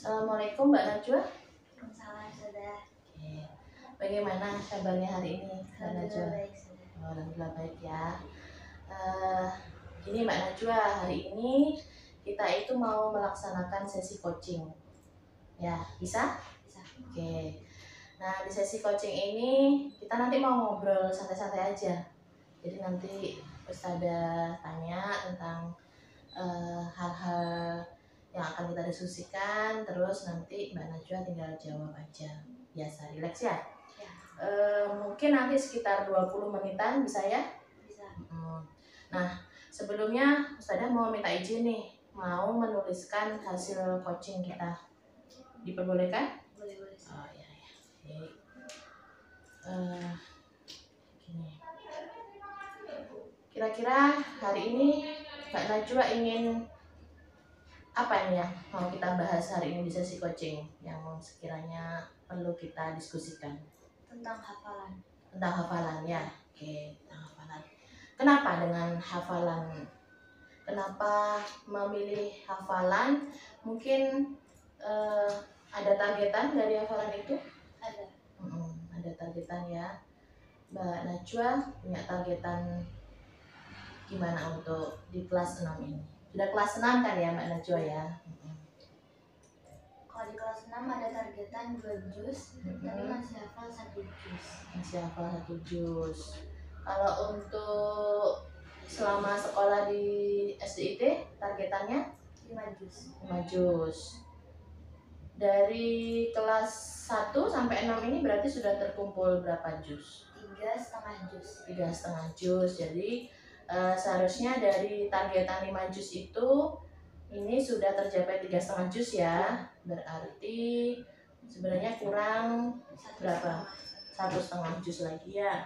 Assalamualaikum Mbak Najwa. Waalaikumsalam, Saudara. Oke. Bagaimana kabarnya hari ini Mbak Najwa? Alhamdulillah baik, Saudara. Alhamdulillah baik ya. Gini Mbak Najwa, hari ini kita itu mau melaksanakan sesi coaching. Ya, bisa? Bisa. Oke. Nah, di sesi coaching ini kita nanti mau ngobrol santai-santai aja. Jadi nanti Ustazah tanya tentang hal-hal yang akan kita diskusikan, terus nanti Mbak Najwa tinggal jawab aja. Biasa, rileks ya? Ya. Mungkin nanti sekitar 20 menitan bisa ya? Bisa. Nah, sebelumnya Ustazah mau minta izin nih, mau menuliskan hasil coaching kita. Diperbolehkan? Boleh. Oh ya. Oke. Gini. Kira-kira hari ini Mbak Najwa ingin apa ini ya mau kita bahas hari ini di sesi coaching yang sekiranya perlu kita diskusikan? Tentang hafalan. Tentang hafalan ya. Oke, tentang hafalan. Kenapa dengan hafalan? Kenapa memilih hafalan? Mungkin ada targetan dari hafalan itu? Ada. Ada targetan ya. Mbak Najwa punya targetan gimana untuk di kelas 6 ini? Sudah kelas 6 kan ya Mbak Najwa ya? Kalau di kelas 6 ada targetan 2 juz, tapi masih hafal 1 juz. Masih hafal 1 juz. Kalau untuk selama sekolah di SDIT targetannya 5 juz. 5 juz. Dari kelas 1 sampai 6 ini berarti sudah terkumpul berapa juz? 3,5 juz. 3,5 juz. Jadi seharusnya dari targetan 5 juz itu ini sudah tercapai 3,5 juz ya. Berarti sebenarnya kurang berapa? 1,5 juz lagi ya.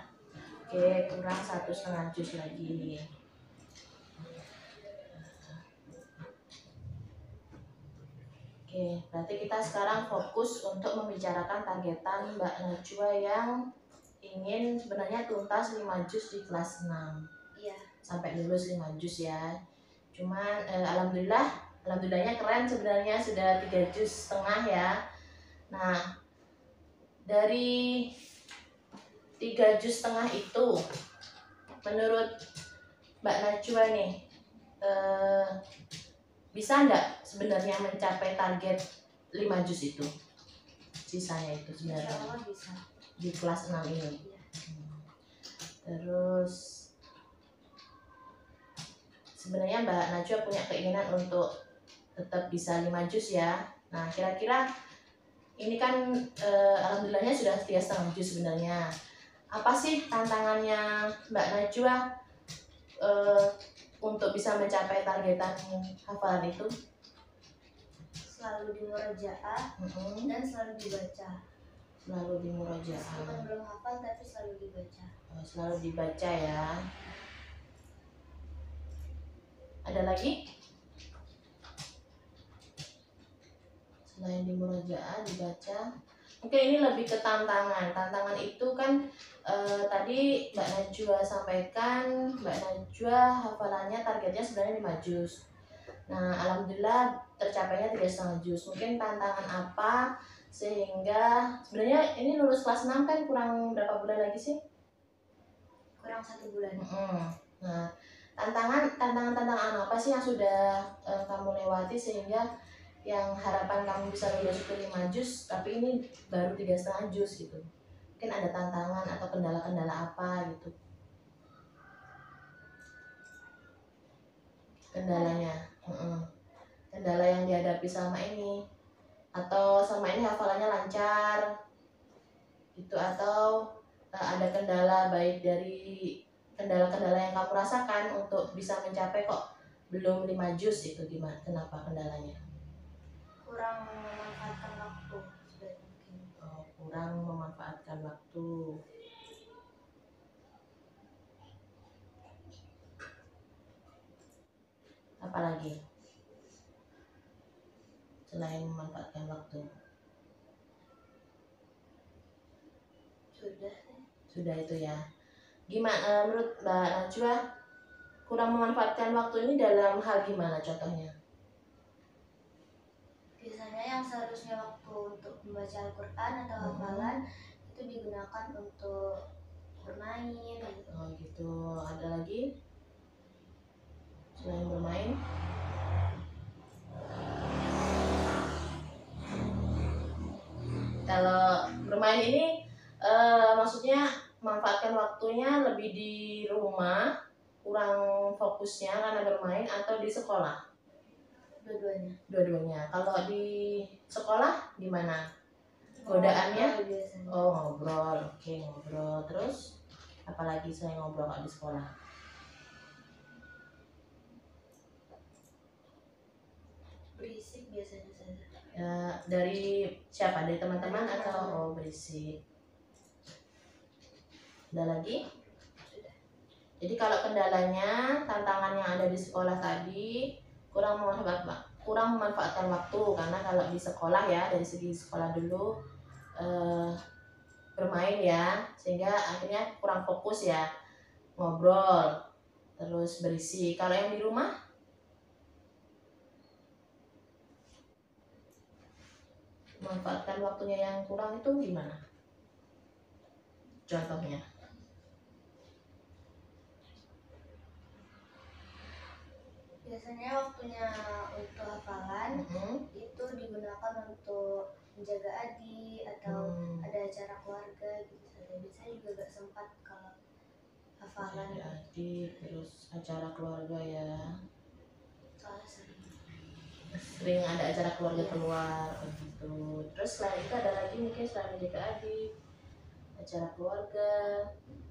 Oke, kurang 1,5 juz lagi. Oke, berarti kita sekarang fokus untuk membicarakan targetan Mbak Najwa yang ingin sebenarnya tuntas 5 juz di kelas 6. Iya. Sampai lulus 5 juz ya. Cuman alhamdulillahnya keren sebenarnya sudah 3,5 juz ya. Nah, dari 3,5 juz itu menurut Mbak Najwa nih bisa nggak sebenarnya mencapai target 5 juz itu? Sisanya itu sebenarnya Insya Allah bisa. di kelas 6 ini. Iya. Terus sebenarnya Mbak Najwa punya keinginan untuk tetap bisa 5 juz ya. Nah, kira-kira ini kan alhamdulillahnya sudah 3,5 juz sebenarnya. Apa sih tantangannya Mbak Najwa untuk bisa mencapai targetan hafalan itu? Selalu di murojaah dan selalu dibaca. Selalu di murojaah. Meskipun belum hafal tapi selalu dibaca. Selalu dibaca ya. Ada lagi? Selain di murojaah, dibaca. Mungkin ini lebih ke tantangan. Tantangan itu kan tadi Mbak Najwa sampaikan, Mbak Najwa hafalannya targetnya sebenarnya 5 juz. Nah, alhamdulillah tercapainya 3,5 juz. Mungkin tantangan apa sehingga sebenarnya ini lulus kelas 6 kan kurang berapa bulan lagi sih? Kurang 1 bulan. Nah, tantangan apa sih yang sudah kamu lewati sehingga yang harapan kamu bisa lulus itu 5 juz tapi ini baru 3,5 juz gitu? Mungkin ada tantangan atau kendala-kendala apa gitu? Kendalanya, kendala yang dihadapi selama ini, atau selama ini hafalannya lancar gitu, atau ada kendala baik dari kendala-kendala yang kamu rasakan untuk bisa mencapai kok belum 5 juz itu gimana? Kenapa kendalanya? Kurang memanfaatkan waktu sebaik mungkin. Kurang memanfaatkan waktu. Apalagi selain memanfaatkan waktu? Sudah itu ya. Gimana menurut Mbak Najwa kurang memanfaatkan waktu ini dalam hal gimana contohnya? Biasanya yang yang seharusnya waktu untuk membaca Al-Quran atau hafalan itu digunakan untuk bermain gitu. Oh gitu. Ada lagi selain bermain? Kalau bermain ini maksudnya manfaatkan waktunya lebih di rumah, kurang fokusnya karena bermain, atau di sekolah? Dua-duanya. Dua-duanya. Kalau di sekolah gimana? Godaannya? Ngobrol biasanya. Oh, ngobrol. Oke, ngobrol. Terus apalagi selain ngobrol kalau di sekolah? Berisik biasanya saya. Dari siapa? Dari teman-teman Dari atau teman-teman. berisik? Ada lagi? Jadi kalau kendalanya, tantangan yang ada di sekolah tadi kurang memanfaatkan waktu, karena kalau di sekolah ya, dari segi sekolah dulu bermain ya, sehingga akhirnya kurang fokus ya, ngobrol terus berisi. Kalau yang di rumah memanfaatkan waktunya yang kurang itu gimana? Contohnya? Biasanya waktunya untuk hafalan itu digunakan untuk menjaga adik atau ada acara keluarga gitu saja. Biasanya juga gak sempat kalau hafalan. Ada adik, terus acara keluarga ya. Soalnya Sering ada acara keluarga keluar begitu. Terus selain itu ada lagi mungkin selain menjaga adik, acara keluarga,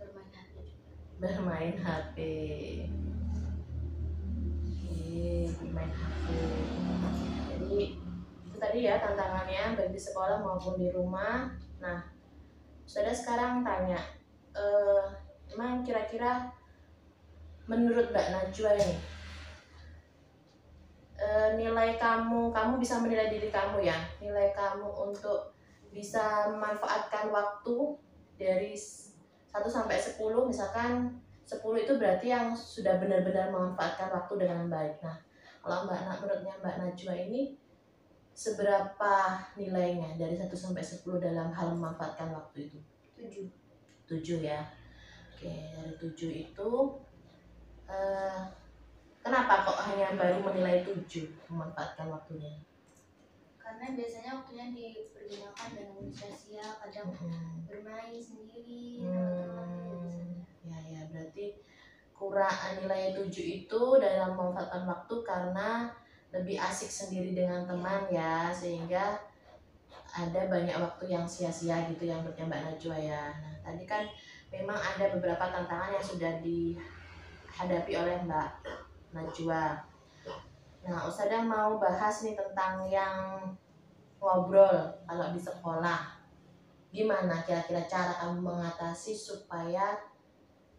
bermain HP juga. bermain HP. Bermain HP. Jadi itu tadi ya tantangannya baik di sekolah maupun di rumah. Nah, saudara sekarang tanya, emang kira-kira menurut Mbak Najwa ini, nilai kamu bisa menilai diri kamu ya, nilai kamu untuk bisa memanfaatkan waktu dari 1 sampai 10, misalkan 10 itu berarti yang sudah benar-benar memanfaatkan waktu dengan baik. Nah, kalau menurutnya Mbak Najwa ini seberapa nilainya dari 1 sampai 10 dalam hal memanfaatkan waktu itu? 7 ya. Oke, dari 7 itu kenapa kok hanya baru menilai 7 memanfaatkan waktunya? Karena biasanya waktunya dipergunakan dengan sia-sia, kadang bermain sendiri sama teman-teman. Ya, berarti kurang nilai 7 itu dalam memanfaatkan waktu karena lebih asik sendiri dengan teman ya, sehingga ada banyak waktu yang sia-sia gitu yang menurut Mbak Najwa ya. Nah, tadi kan memang ada beberapa tantangan yang sudah dihadapi oleh Mbak Najwa. Nah, Ustazah mau bahas nih tentang yang ngobrol kalau di sekolah. Gimana kira-kira cara kamu mengatasi supaya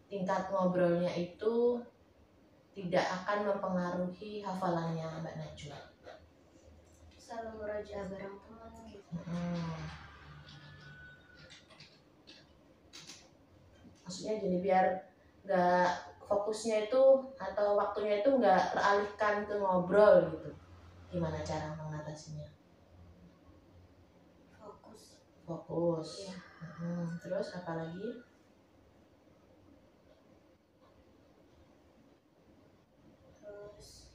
tingkat ngobrolnya itu tidak akan mempengaruhi hafalannya Mbak Najwa? Selalu merajaah bareng teman gitu. Maksudnya gini, biar nggak fokusnya itu atau waktunya itu nggak teralihkan ke ngobrol gitu. Gimana cara mengatasinya? Fokus. Ya. Terus apa lagi? Terus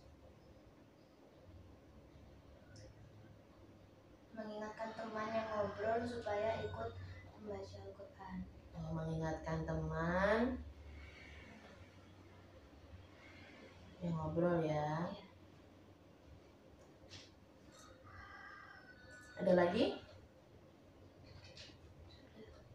mengingatkan teman yang ngobrol supaya ikut membaca Al-Quran. Mengingatkan teman yang ngobrol ya. Ada lagi?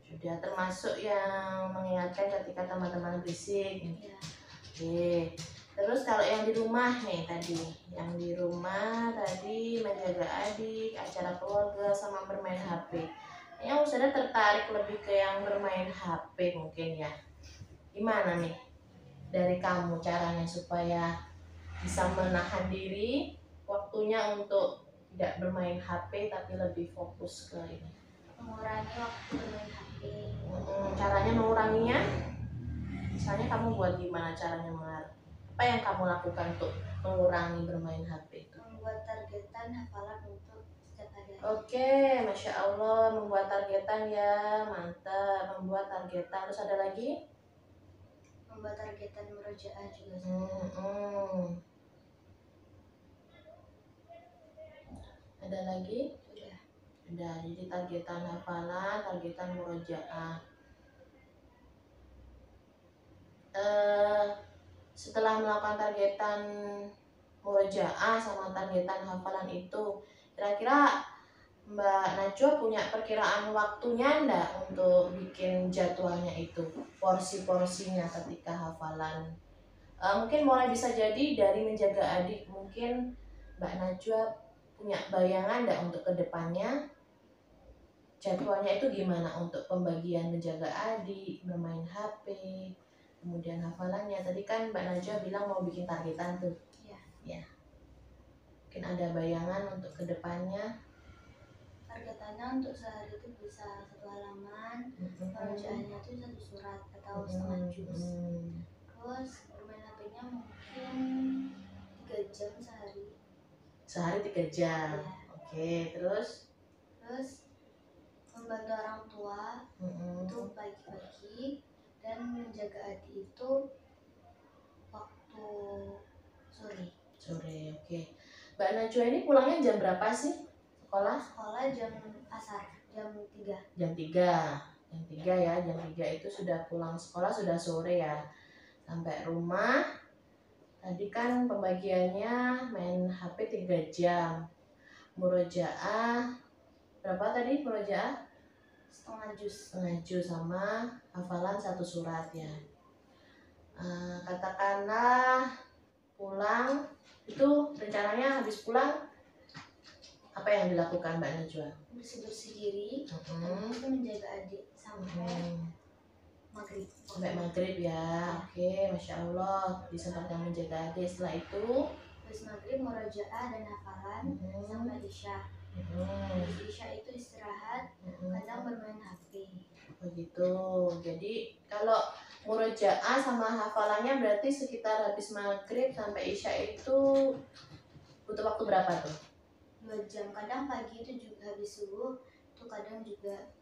Sudah, termasuk yang mengingatkan ketika teman-teman berisik. Ya. Oke. Terus kalau yang di rumah nih tadi, yang di rumah tadi menjaga adik, acara keluarga, sama bermain HP. Yang Ustazah tertarik lebih ke yang bermain HP mungkin ya. Gimana nih dari kamu caranya supaya bisa menahan diri waktunya untuk tidak bermain HP tapi lebih fokus ke ini? Mengurangi waktu bermain HP. Caranya menguranginya? Misalnya kamu buat gimana caranya apa yang kamu lakukan untuk mengurangi bermain HP itu? Membuat targetan hafalan untuk setiap hari. ada. Oke, Masya Allah, membuat targetan ya, mantap. Membuat targetan, terus ada lagi? Membuat targetan murojaah juga. Ada lagi? Sudah. Udah, jadi targetan hafalan, targetan murojaah. Setelah melakukan targetan murojaah sama targetan hafalan itu, kira-kira Mbak Najwa punya perkiraan waktunya enggak untuk bikin jadwalnya itu, porsi-porsinya ketika hafalan? Mungkin mulai bisa jadi dari menjaga adik, mungkin Mbak Najwa punya bayangan enggak untuk kedepannya jadwalnya itu gimana untuk pembagian menjaga adik, bermain HP, kemudian hafalannya. Tadi kan Mbak Najwa bilang mau bikin targetan tuh. Ya. Mungkin ada bayangan untuk kedepannya. Targetannya untuk sehari itu bisa 1 halaman, murojaahnya itu 1 surat atau setengah juz. Terus bermain HP-nya mungkin 3 jam sehari. Sehari 3 jam. Ya. Oke, terus membantu orang tua itu pagi-pagi, dan menjaga adik itu waktu sore. Oke. Mbak Najwa ini pulangnya jam berapa sih sekolah? Sekolah jam asar, jam 3. Jam 3 ya, jam 3 itu sudah pulang sekolah, sudah sore ya. Sampai rumah, tadi kan pembagiannya main HP 3 jam. Murojaah, berapa tadi murojaah? Setengah juz sama hafalan 1 surat ya. Katakanlah pulang, itu rencananya habis pulang apa yang dilakukan Mbak Najwa? Bersih-bersih diri, itu menjaga adik sampai maghrib. Sampai maghrib ya. Oke, Masya Allah, disempatkan menjaga adik. Setelah itu habis maghrib murojaah dan hafalan sampai isya. Habis isya itu istirahat, kadang bermain HP. Begitu. Jadi kalau murojaah sama hafalannya berarti sekitar habis maghrib sampai isya itu butuh waktu berapa tuh? 2 jam. Kadang pagi itu juga habis subuh, itu kadang juga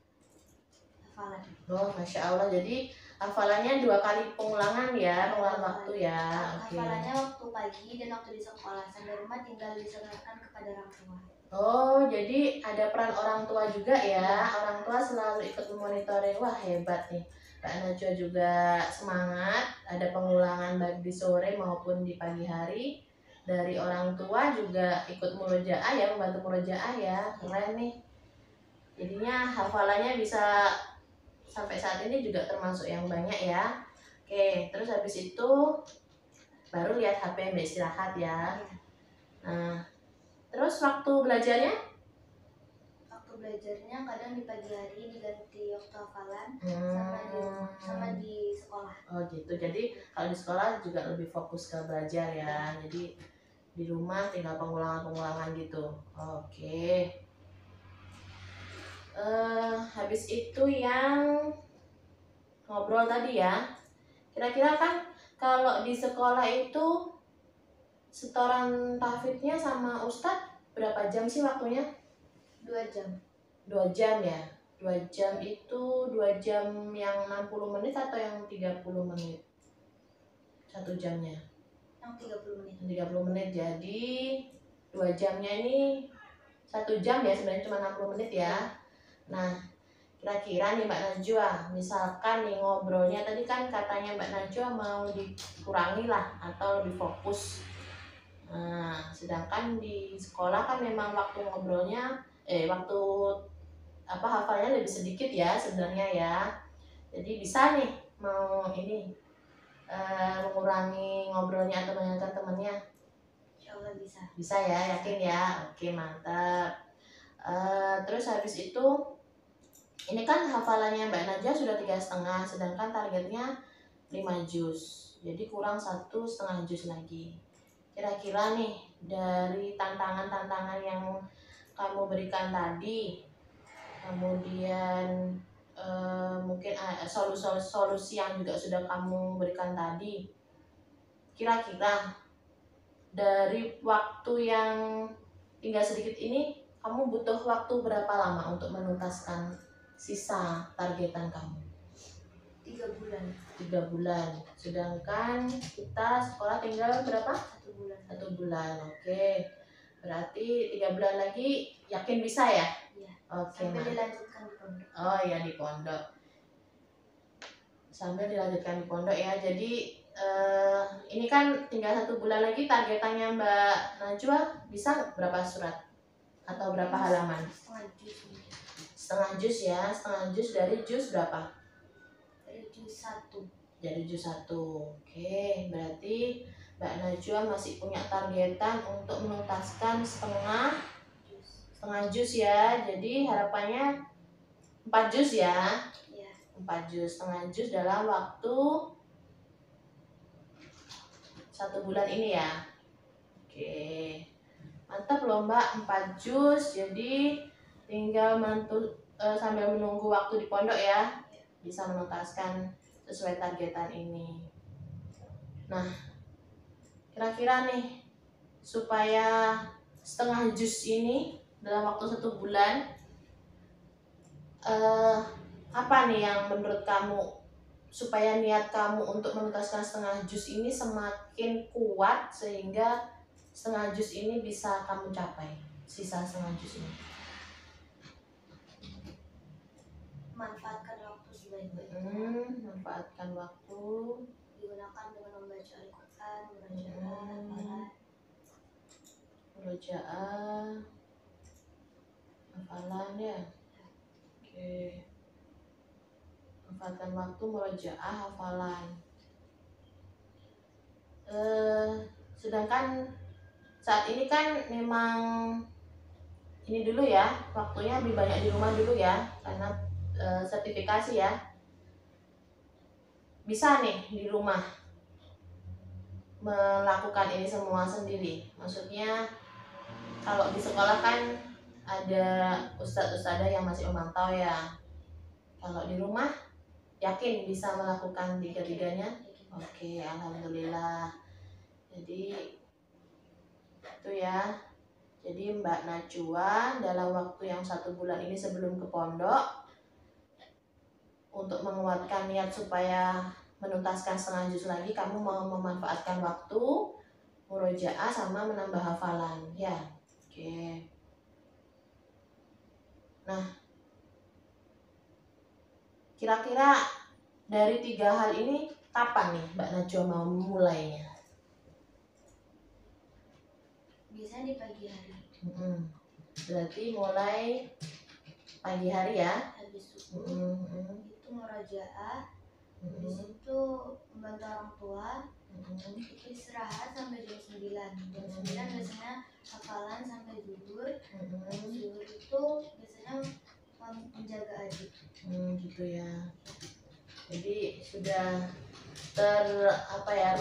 hafalan. Oh, Masya Allah. Jadi hafalannya 2 kali pengulangan ya, pengulangan waktu ya. Hafalannya waktu pagi dan waktu di sekolah. Sampai rumah tinggal diserahkan kepada orang tua. Oh, jadi ada peran orang tua juga ya. Orang tua selalu ikut memonitoring. Wah, hebat nih. Mbak Najwa juga semangat. Ada pengulangan baik di sore maupun di pagi hari. Dari orang tua juga ikut murojaah ya, membantu murojaah ya. Keren nih. Jadinya hafalannya bisa sampai saat ini juga termasuk yang banyak ya. Oke, terus habis itu baru lihat HP, Mbak istirahat ya. Nah, terus waktu belajarnya? Waktu belajarnya kadang di pagi hari diganti waktu hafalan sama di sekolah. Oh gitu, jadi kalau di sekolah juga lebih fokus ke belajar ya. Jadi di rumah tinggal pengulangan-pengulangan gitu. Oke. Habis itu yang ngobrol tadi ya. Kira-kira kan kalau di sekolah itu setoran tahfidznya sama Ustadz berapa jam sih waktunya? 2 jam. 2 jam ya? 2 jam itu 2 jam yang 60 menit atau yang 30 menit? 1 jamnya? Yang 30 menit. 30 menit, jadi 2 jamnya ini 1 jam ya, sebenarnya cuma 60 menit ya. Nah, kira-kira nih Mbak Najwa, misalkan nih ngobrolnya tadi kan katanya Mbak Najwa mau dikurangi lah atau lebih fokus. Nah, sedangkan di sekolah kan memang waktu ngobrolnya waktu hafalnya lebih sedikit ya sebenarnya ya. Jadi bisa nih mau ini mengurangi ngobrolnya atau mengingatkan temannya. Insyaallah bisa. Bisa ya, yakin ya. Oke, mantap. Terus habis itu ini kan hafalannya Mbak Najwa sudah 3,5, sedangkan targetnya 5 juz. Jadi kurang 1,5 juz lagi. Kira-kira nih dari tantangan-tantangan yang kamu berikan tadi, kemudian mungkin solusi yang juga sudah kamu berikan tadi, kira-kira dari waktu yang tinggal sedikit ini kamu butuh waktu berapa lama untuk menuntaskan sisa targetan kamu? 3 bulan. 3 bulan. Sedangkan kita sekolah tinggal berapa? 1 bulan. 1 bulan. Oke. Berarti 3 bulan lagi yakin bisa ya? Iya. Oke. Sampai dilanjutkan di pondok. Oh ya, di pondok. Sambil dilanjutkan di pondok ya. Jadi ini kan tinggal 1 bulan lagi, targetannya Mbak Najwa bisa berapa surat? Atau berapa halaman? Setengah juz. Setengah juz ya. Setengah juz dari juz berapa? Dari juz 1. Dari juz 1. Oke, berarti Mbak Najwa masih punya targetan untuk menuntaskan setengah juz ya. Jadi harapannya 4 juz ya. Iya. 4 juz, setengah juz dalam waktu 1 bulan ini ya. Oke. Mantap loh Mbak, 4 juz. Jadi tinggal sambil menunggu waktu di pondok ya, bisa menuntaskan sesuai targetan ini. Nah, kira-kira nih supaya setengah juz ini dalam waktu 1 bulan, apa nih yang menurut kamu supaya niat kamu untuk menuntaskan setengah juz ini semakin kuat sehingga setengah juz ini bisa kamu capai, sisa setengah juz ini? Manfaatkan waktu sebaik-baiknya. Manfaatkan waktu. Digunakan dengan membaca Al-Quran, murojaah, Murojaah, hafalan ya. Oke. Manfaatkan waktu, murojaah, hafalan. Sedangkan saat ini kan memang ini dulu ya, waktunya lebih banyak di rumah dulu ya, karena sertifikasi ya. Bisa nih di rumah melakukan ini semua sendiri. Maksudnya kalau di sekolah kan ada ustadz-ustadzah yang masih memantau ya. Kalau di rumah yakin bisa melakukan tiga-tiganya? Oke, alhamdulillah. Jadi itu ya. Jadi Mbak Najwa dalam waktu yang 1 bulan ini sebelum ke pondok, untuk menguatkan niat supaya menuntaskan setengah juz lagi, kamu mau memanfaatkan waktu murojaah sama menambah hafalan ya. Oke. Nah, kira-kira dari 3 hal ini kapan nih Mbak Najwa mau mulainya? Biasanya di pagi hari. Berarti mulai pagi hari ya. Habis subuh itu murojaah. Habis itu membantu orang tua. Itu istirahat sampai jam 9. Jam 9 biasanya hafalan sampai zuhur. Zuhur itu biasanya menjaga adik. Gitu ya. Jadi sudah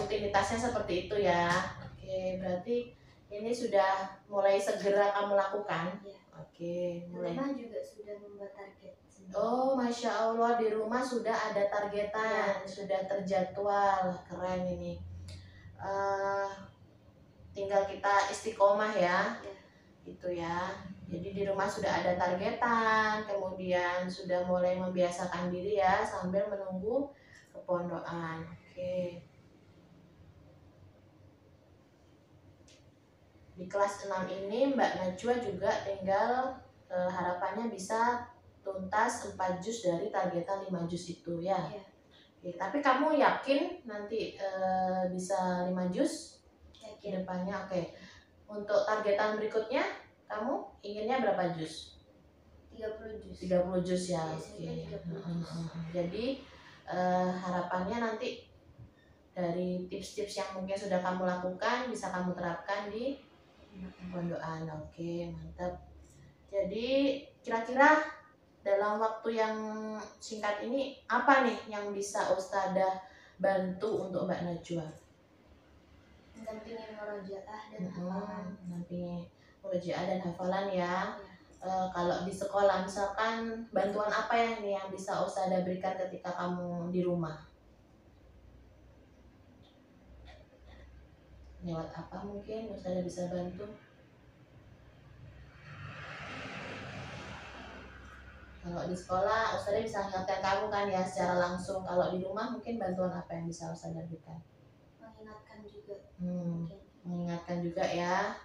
rutinitasnya seperti itu ya. Oke, berarti ini sudah mulai segera kamu lakukan. Ya. Oke, mulai. Rumah juga sudah membuat target. Oh, Masya Allah, di rumah sudah ada targetan, sudah terjadwal. Keren ini. Tinggal kita istiqomah ya. Gitu ya. Jadi di rumah sudah ada targetan, kemudian sudah mulai membiasakan diri ya sambil menunggu kepondokan. Oke. Di kelas 6 ini Mbak Najwa juga tinggal harapannya bisa tuntas 4 juz dari targetan 5 juz itu ya. Oke, tapi kamu yakin nanti bisa 5 juz ke depannya? Oke. Untuk targetan berikutnya kamu inginnya berapa juz? 30 juz. 30 juz ya. Oke. Jadi harapannya nanti dari tips-tips yang mungkin sudah kamu lakukan bisa kamu terapkan di pondokan. Oke, mantap. Jadi kira-kira dalam waktu yang singkat ini apa nih yang bisa Ustadzah bantu untuk Mbak Najwa? Mendampingi murojaah dan hafalan. Mendampingi murojaah dan hafalan ya. Kalau di sekolah misalkan bantuan apa ya nih yang bisa Ustadzah berikan ketika kamu di rumah? Lewat apa mungkin Ustadzah bisa bantu? Kalau di sekolah Ustazah bisa mengingatkan kamu kan ya secara langsung. Kalau di rumah mungkin bantuan apa yang bisa Ustazah berikan? Mengingatkan juga. Mengingatkan juga ya.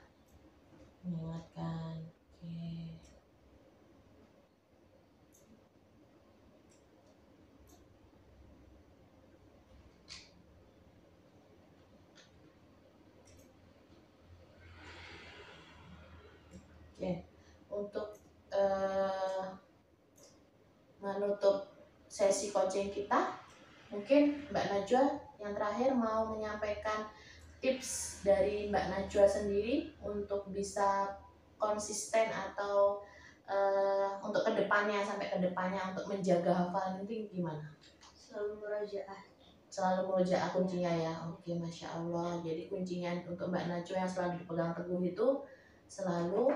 Mengingatkan. Oke. Oke. Untuk menutup sesi coaching kita, mungkin Mbak Najwa yang terakhir mau menyampaikan tips dari Mbak Najwa sendiri untuk bisa konsisten atau untuk kedepannya, sampai kedepannya untuk menjaga hafalan itu gimana? Selalu murojaah. Selalu murojaah kuncinya ya. Oke, Masya Allah. Jadi kuncinya untuk Mbak Najwa yang selalu dipegang teguh itu selalu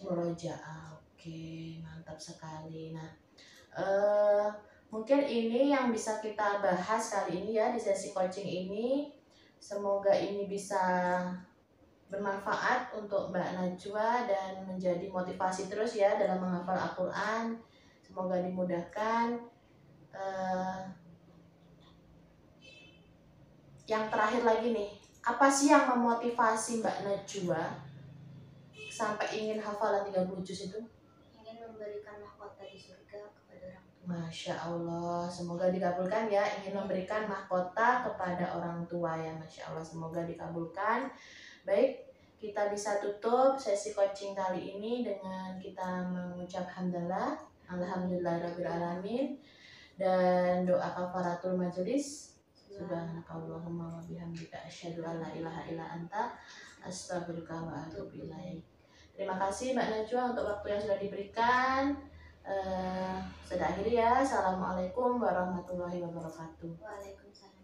murojaah. Oke, mantap sekali. Nah, mungkin ini yang bisa kita bahas kali ini ya di sesi coaching ini. Semoga ini bisa bermanfaat untuk Mbak Najwa dan menjadi motivasi terus ya dalam menghafal Al-Quran. Semoga dimudahkan. Yang terakhir lagi nih, apa sih yang memotivasi Mbak Najwa sampai ingin hafalan 30 juz itu? Ingin memberikan mahkota di surga kepada orang tua. Masya Allah, semoga dikabulkan ya. Ingin memberikan mahkota kepada orang tua ya, Masya Allah, semoga dikabulkan. Baik, kita bisa tutup sesi coaching kali ini dengan kita mengucap hamdalah, alhamdulillahirrabbilalamin, dan doa kafaratul majelis. Subhanakallahumma wa bihamdika asyhadu an la ilaha illa anta astaghfiruka wa atubu ilaik. Terima kasih Mbak Najwa untuk waktu yang sudah diberikan. Sudah akhiri ya. Assalamualaikum warahmatullahi wabarakatuh. Waalaikumsalam.